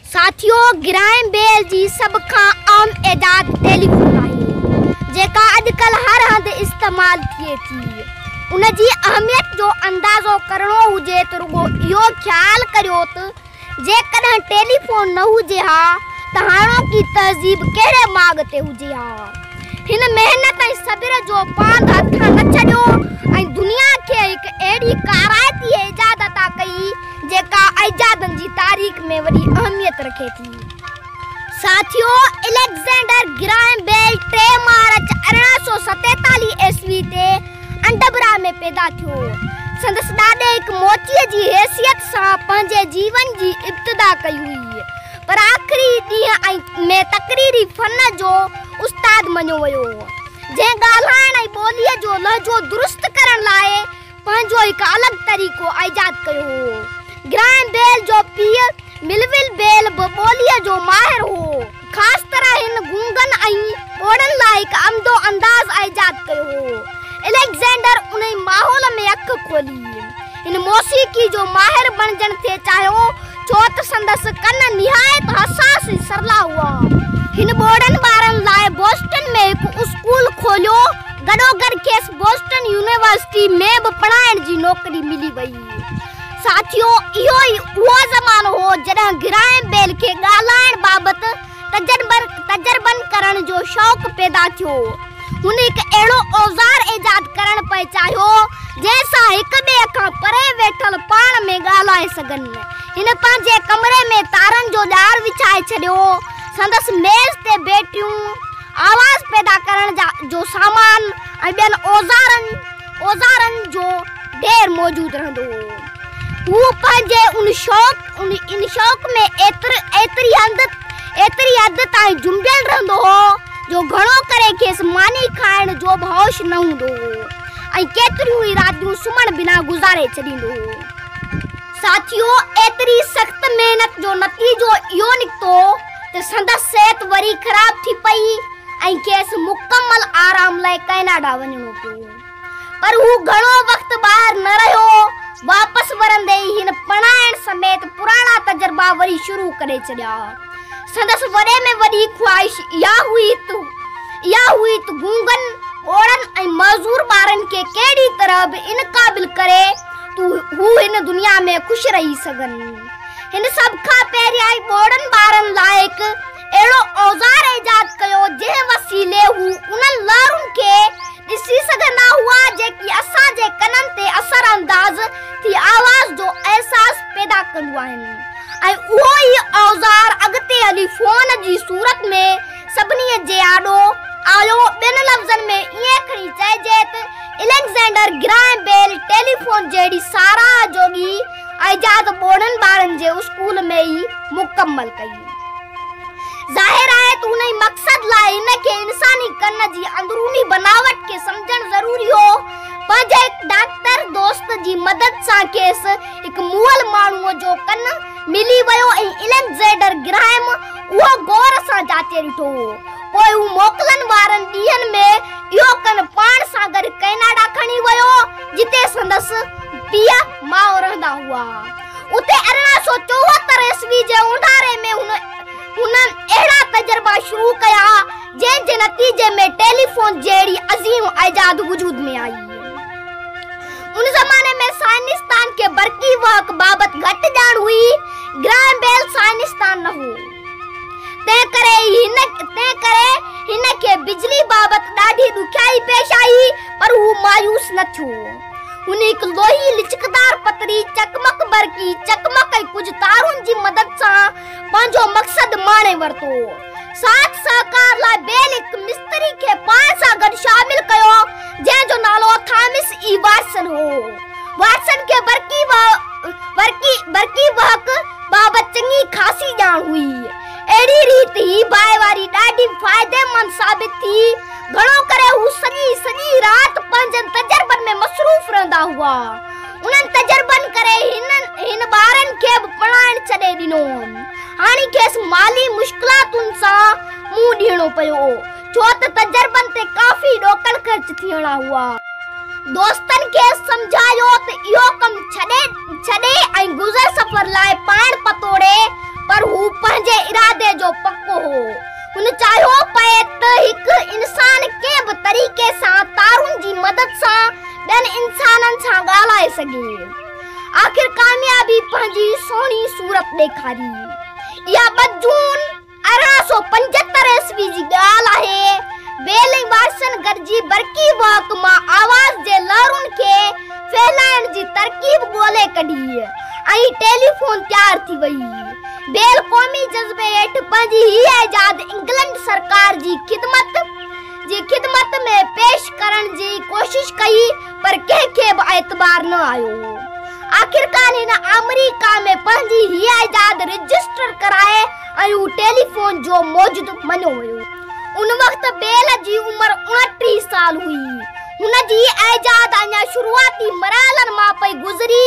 साथियों, ग्राहम बेल जी सब खां आम इजाद टेलीफोन आहे जेका अॼुकल्ह हर हंधि इस्तेमाल थिए थी। उन जी अहमियत जो अंदाज़ो करणो हुजे त रुगो इहो ख़्याल करियो त जेकॾहिं टेलीफोन न हुजे हा त हाणोकी तहज़ीब कहिड़े माॻ ते हुजे हा। हिन महिनत ऐं सब्र जो पांध हथां न छॾियो ऐं दुनिया खे हिकु अहिड़ी काराइती इजाद अता कई जेका इजादनि जी तारीख़ में वॾी अहमियत रखे थी। साथियों, अलेक्जेंडर ग्राहम बेल 3 मार्च 1847 ईस्वी ते अंडबरा में पैदा थियो। संदसि ॾाॾे हिकु मोचीअ जी हैसियत सां पंहिंजे जीवन जी इब्तिदा कई हुई, पर आख़िरी ॾींहं में तक़रीरी फ़न जो उस्ताद मञियो वियो, जंहिं ॻाल्हाइण ऐं ॿोलीअ जो लहजो दुरुस्त करण लाइ पंहिंजो हिकु अलॻि तरीक़ो ईजाद कयो हो। ग्राहम बेल जो पीउ मिलविल बेल बि ॿोलीअ जो माहिर हो। ख़ासि तरह हिन गूंगन ऐं ॿोड़नि लाइ हिकु अमदो अंदाज़ ईजाद कयो हो। अलेक्जेंडर उन माहौल में अखि खोली हिन मौसीक़ी जो माहिर बणजण थे चाहियो, छो त संदसि कन निहायत हसास ऐं सरला हुआ। हिन ॿोड़नि ॿारनि लाइ बोस्टन में हिकु स्कूल खोलियो। गॾोगॾु खेसि बोस्टन यूनिवर्सिटी में बि पढ़ाइण जी नौकरी मिली वई। साथियों, इहो ई उहो ज़मानो हो जॾहिं ग्राहम बेल खे ॻाल्हाइण बाबति तजरबनि करण जो शौक़ु पैदा थियो। हुन हिकु अहिड़ो औज़ार ईजाद करणु पिए चाहियो जंहिंसां हिक ॿिए खां परे वेठल पाण में ॻाल्हाए सघनि। हिन पंहिंजे कमरे में तारनि जो ॼार विछाए छॾियो। संदसि मेज़ ते बेटियूं, आवाज़ पैदा करण जो सामान ऐं ॿियनि औज़ारनि जो ढेर मौजूद रहंदो हो। हू पंहिंजे इन शौक़ में एतिरी हद ताईं जुंबियल रहंदो हो जो घणो करे खेसि मानी खाइण जो बि होश न हूंदो हो ऐं केतिरियूं ई रातियूं सुम्हण बिना गुज़ारे छॾींदो हो। साथियों, एतिरी सख़्त महिनत जो नतीजो इहो निकितो त संदसि सिहत वरी ख़राब थी पई ऐं खेसि मुकमल आराम लाइ कैनेडा वञणो पियो। पर हू घणो वक़्तु ॿाहिरि न रहियो। वापसि वरंदे ई हिन पढ़ाइण समेत पुराणा तजर्बा वरी शुरू करे छॾिया। संदसि वॾे में वॾी ख़्वाहिश इहा हुई त गूंगन, ॿोड़नि ऐं मज़ूर ॿारनि खे कहिड़ी तरह बि इन क़ाबिल करे हू हिन दुनिया में ख़ुशि रही सघनि। हिन सभ खां पहिरियां ई ॿोड़नि ॿारनि लाइ हिकु अहिड़ो औज़ार ईजाद कयो जंहिं वसीले हू उन्हनि लहरुनि खे ॾिसी सघंदा हुआ जेकी असांजे कननि ते असर अंदाज़ थी आवाज़ जो अहसास पैदा कंदियूं आहिनि, ऐं उहो ई औज़ार अॻिते हली फ़ोन जी सूरत में सभिनी जे आॾो आयो। ॿिनि लफ़्ज़नि में ईअं खणी चइजे त अलेक्जेंडर ग्राहम बेल टेलीफोन जहिड़ी साराह जोगी ईजाद ॿोड़नि ॿारनि जे स्कूल में ई मुकमल कई। ज़ाहिर आहे त उन मक़सद लाइ हिनखे इंसानी कन जी अंदरूनी बनावट खे सम्झणु ज़रूरी हो। पंहिंजे डॉक्टर दोस्त जी मदद सां खेसि हिकु मुअल माण्हूअ जो कन मिली वियो ऐं अलेक्जेंडर ग्राहम उहो गौर सां जाचे ॾिठो। पोइ हू मोकलनि वारनि ॾींहंनि में इहो कन पाण सां गॾु कैनेडा खणी वियो, जिते संदसि पीउ माउ रहंदा हुआ। उते 1874 ईस्वी जे उंधारे में हुननि अहिड़ा तजर्बा शुरू कया जंहिंजे नतीजे में टेलीफोन जहिड़ी अज़ीम ईजाद वजूद में आई। उन ज़माने में साइंसदान के बरक़ी वर्क बाबति घटि ॼाण हुई। ग्राहम बेल साइंसदान न हो, तंहिं करे हिन खे बिजली बाबति ॾाढी ॾुखियाई पेश आई, पर हू मायूस न थियो। हुन हिकु लोही लिचकदार पतरी चकमक बरक़ी चकमक ऐं कुझु तारुनि जी मदद सां पंहिंजो मक़सद माणे वरितो। साथ सहकार लाइ बेल हिकु मिस्त्री खे पाण सां गॾु शामिल कयो जंहिंजो नालो थॉमस ई वाटसन हो। वाटसन खे बरक़ी वर्क बाबति चङी ख़ासी ॼाण हुई। अहिड़ी रीति ही बाहि वारी ॾाढी फ़ाइदेमंद साबित थी। घणो करे हू सॼी राति पंहिंजनि तजर्बनि में मसरूफ़ रहंदा हुआ। उन्हनि तजर्बनि करे हिन ॿारनि खे बि पढ़ाइण छॾे ॾिनो। हाणे खेसि माली मुश्किलातुनि सां मुंहुं ॾियणो पियो, छो त तजर्बनि ते काफ़ी ॾोकड़ ख़र्च थियणा हुआ। दोस्तनि खे समझायो त इहो कमु छॾे ऐं गुज़र सफ़र लाइ पाण पतोड़े, पर हू पंहिंजे हुन चाहियो पए त हिकु इंसान कंहिं बि तरीक़े सां तारुनि जी मदद सां ॿियनि इंसाननि सां ॻाल्हाए सघे। आख़िर कामयाबी पंहिंजी सोणी सूरत ॾेखारी। इहा 2 जून 1875 ईस्वी जी ॻाल्हि आहे। बेल ऐं वाटसन गॾिजी बरकी वाक मां आवाज़ जे लहरुनि खे फैलाइण जी तरकीब ॻोल्हे कढी ऐं टेलीफोन तयार थी वई। बेल क़ौमी जज़्बे हेठि पंहिंजी हीअ इजाद इंग्लैंड सरकार जी खिदमत में पेश करण जी कोशिश कई, पर कंहिंखे बि एतबार न आयो। आख़िरकार हिन अमेरिका में पंहिंजी हीअ इजाद रजिस्टर कराए ऐं हू टेलीफोन जो मौजूद मञियो वियो। उन वक़्तु बेल जी उमिरि 29 साल हुई। हुन जी इजाद अञा शुरूआती मरहलनि मां पई गुज़री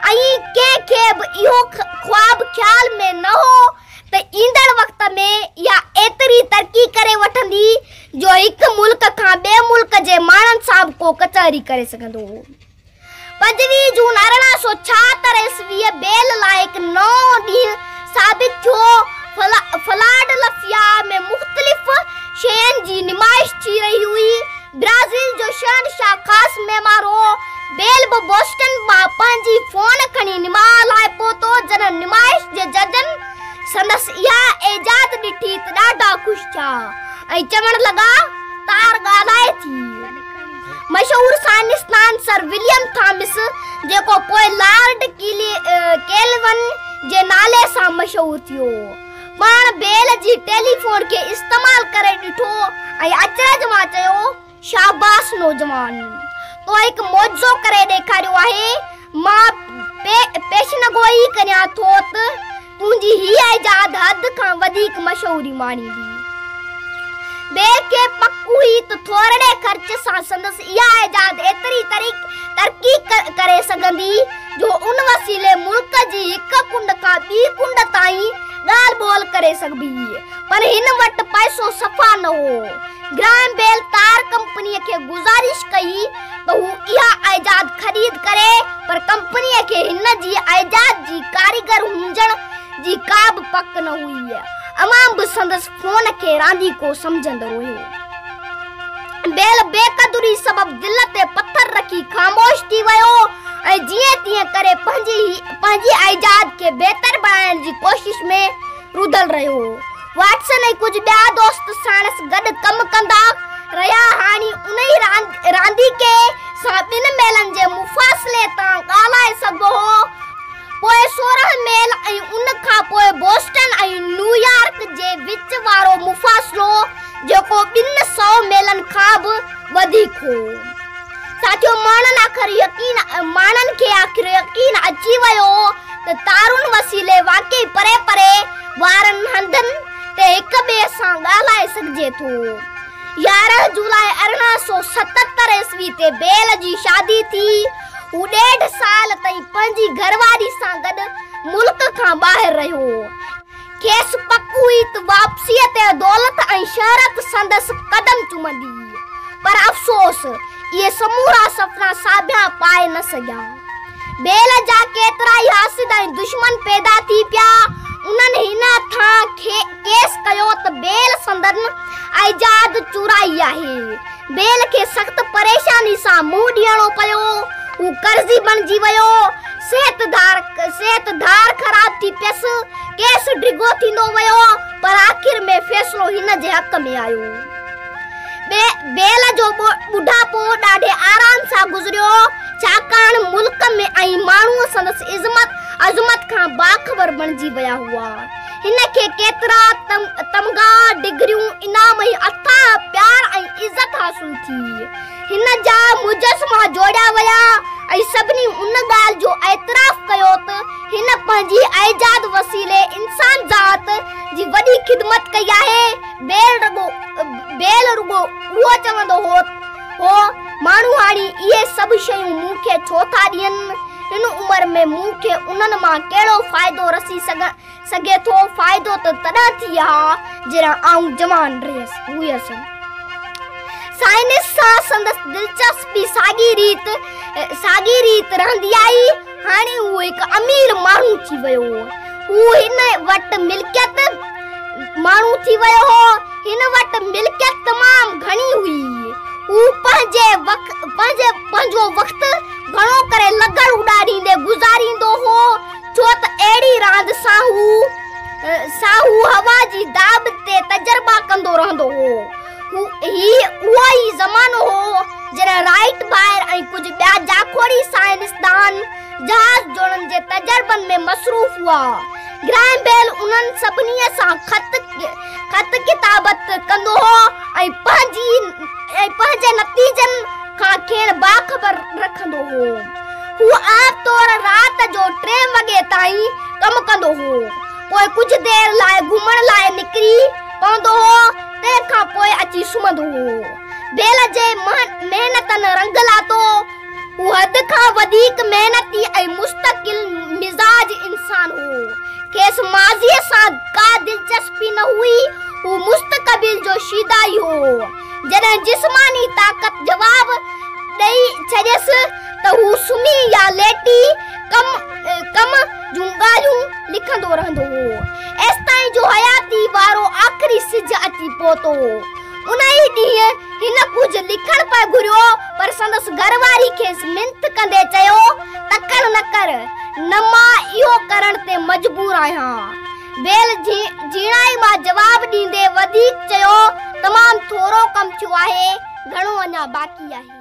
ऐं कंहिंखे बि इहो ख्वाब ख़्याल में न हो त ईंदड़ वक़्त में इहा एतिरी तरक़ी करे वठंदी जो हिकु मुल्क खां ॿिए मुल्क जे माण्हुनि सां बि को कचहरी करे सघंदो। 25 जून 1876 ईस्वी बेल लाइ हिकु नओं ॾींहुं साबित थियो। फिलाडेल्फिया में मुख़्तलिफ़ शयुनि जी नुमाइश थी रही हुई। ब्राज़ील जो शहंशाह ख़ासि महिमान हो। बेल बि बोस्टन मां पंहिंजी फोन खणी निमाह लाइ पहुतो। जॾहिं नुमाइश जे जजनि संदसि इहा इजाद ॾिठी त ॾाढा ख़ुशि थिया ऐं चवण लॻा तार ॻाल्हाए थी। मशहूर साइंसदान सर विलियम थॉमस, जेको पोइ लॉर्ड केल्विन जे नाले सां मशहूर थियो, पाण बेल जी टेलीफोन खे इस्तेमाल करे ॾिठो ऐं अचरज मां चयो, शाबाश नौजवान, तो हिकु मौजो करे ॾेखारियो आहे। मां पेशनगोई करियां थो त तुंहिंजी हीअ इजाद हद खां वधीक मशहूरी माणींदी। बेल खे पक हुई त थोरे ख़र्च सां संदसि इहा इजाद एतिरी तरक़ी करे सघंदी जो उन वसीले मुल्क जी हिकु कुंड खां ॿी कुंड ताईं ॻाल्हि ॿोल करे सघबी। पर हिन वटि पैसो सफ़ा न हो। ग्राहम बेल तार कंपनीअ खे गुज़ारिश कई त हू इहा इजाद ख़रीद करे, पर कंपनीअ खे हिन जी इजाद जी कारीगर हुजण जी का बि पक न हुई। अवाम बि संदसि फोन खे रांदीको सम्झंदो हुयो। बेल बेक़दरी सबब दिल ते पत्थर रखी ख़ामोश थी वियो ऐं जीअं तीअं करे पंहिंजी इजाद खे बहितर बणाइण जी कोशिश में रुधल रहियो। वाटसन ऐं कुझु ॿिया दोस्त साणसि गॾु कमु कंदा रहिया। हाणे उन ई रांदीके सां 2 मेलनि जे मुफ़ासिले तां ॻाल्हाए सघिबो हो। पोइ 16 मेल ऐं उन खां पोइ बोस्टन ऐं न्यूयॉर्क जे विच वारो मुफ़ासिलो, जेको 200 मेलनि खां बि वधीक हो। साथियो, माण्हुनि खे आख़िर यकीन अची वियो त तारुनि वसीले वाकई परे परे वारनि हंधनि ते हिक ॿिए सां ॻाल्हाए सघिजे थो। 11 जुलाई 1877 ईस्वी ते बेल जी शादी थी। हू 1.5 साल ताईं पंहिंजी घरवारी सां गॾु मुल्क खां ॿाहिरि रहियो। खेसि पक हुई त वापसीअ ते दौलत ऐं शहरत संदसि कदम चुमंदी, पर अफ़सोस इहे समूरा सपना साबिया पाए न सघिया। बेल जा केतिरा ई हासिद ऐं दुश्मन पैदा थी पिया। उन्हनि हिन थां केस कयो त बेल संदन इजाद चुराई आहे। बेल खे सख़्त परेशानी सां मुंहुं ॾियणो पियो। हू कर्ज़ी बणिजी वियो। सिहत धार ख़राब थी पियसि। केस डिघो थींदो वियो, पर आख़िर में फ़ैसिलो हिन जे हक़ में आयो। बेल जो ॿुढापो ॾाढे आराम सां गुज़रियो, छाकाणि मुल्क में ऐं माण्हू संदसि अज़मत खां बाख़बर बणिजी विया हुआ। हिन खे केतिरा तमगा, डिग्रियूं, इनाम ऐं अथाह प्यार ऐं इज़त हासिल थी। हिन जा मुजस्समा जोड़िया विया ऐं सभिनी उन ॻाल्हि जो एतराफ़ कयो त हिन पंहिंजी इजाद वसीले इंसान ज़ात जी वॾी ख़िदमत कई आहे। बेल रुगो उहो चवंदो हो, माण्हू हाणे इहे सभु शयूं मूंखे छो था ॾियनि? हिन उमिरि में मूंखे उन्हनि मां कहिड़ो फ़ाइदो रसी सघे थो? फ़ाइदो त तॾहिं थी हा जॾहिं आउं जवान हुयसि। साइंस सां संदसि दिलचस्पी साॻी रीत रहंदी आई। हाणे हू हिकु अमीर माण्हू थी वियो। हू हिन वटि मिल्कियत माण्हू थी वियो हो। हिन वटि मिल्कियत तमाम घणी हुई। हू पंहिंजो वक़्तु घणो करे लॻड़ उॾाड़ींदे गुज़ारींदो हो, छो त अहिड़ी रांदि सां हू हवा जी दाब ते तजुर्बा कंदो रहंदो हो। उहो ई ज़मानो हो जॾहिं राइट बायर ऐं कुझु ॿिया जाखोड़ी साइंसदान जहाज़ जोड़नि जे तजुर्बनि में मसरूफ़ हुआ। ग्राहम बेल उन्हनि सभिनी सां ख़त किताबत कंदो हो ऐं पंहिंजे नतीजनि खां खेनि बाख़बर रखंदो हो। हू आम तौर राति जो 3 वॻे ताईं कमु कंदो हो, पोइ कुझु देर लाइ घुमण लाइ निकिरी पवंदो हो, तंहिंखां पोइ अची सुम्हंदो हो। बेल जे महिनतनि रंग लातो। हू हद खां वधीक महिनती ऐं मुस्तक़िल मिज़ाज इंसान हो। खेसि माज़ीअ सां का दिलचस्पी न हुई। हू मुस्तक़बिल जो शीदाई हो। जॾहिं जिस्मानी ताक़त जवाब ॾेई छॾियसि त हू सुम्ही या लेटी कम जूं ॻाल्हियूं लिखंदो रहंदो हो, एसिताईं जो हयाती वारो आख़िरी सिज अची पहुतो। उन ई ॾींहुं हिन कुझु लिखण पियो घुरियो, पर संदसि घरवारी खेसि मिंथ कंदे चयो, तकड़ि न कर, न मां इहो करण ते मजबूर आहियां। बेल झीणाई मां जवाब ॾींदे वधीक चयो, तमामु थोरो कमु थियो आहे, घणो अञा बाक़ी आहे।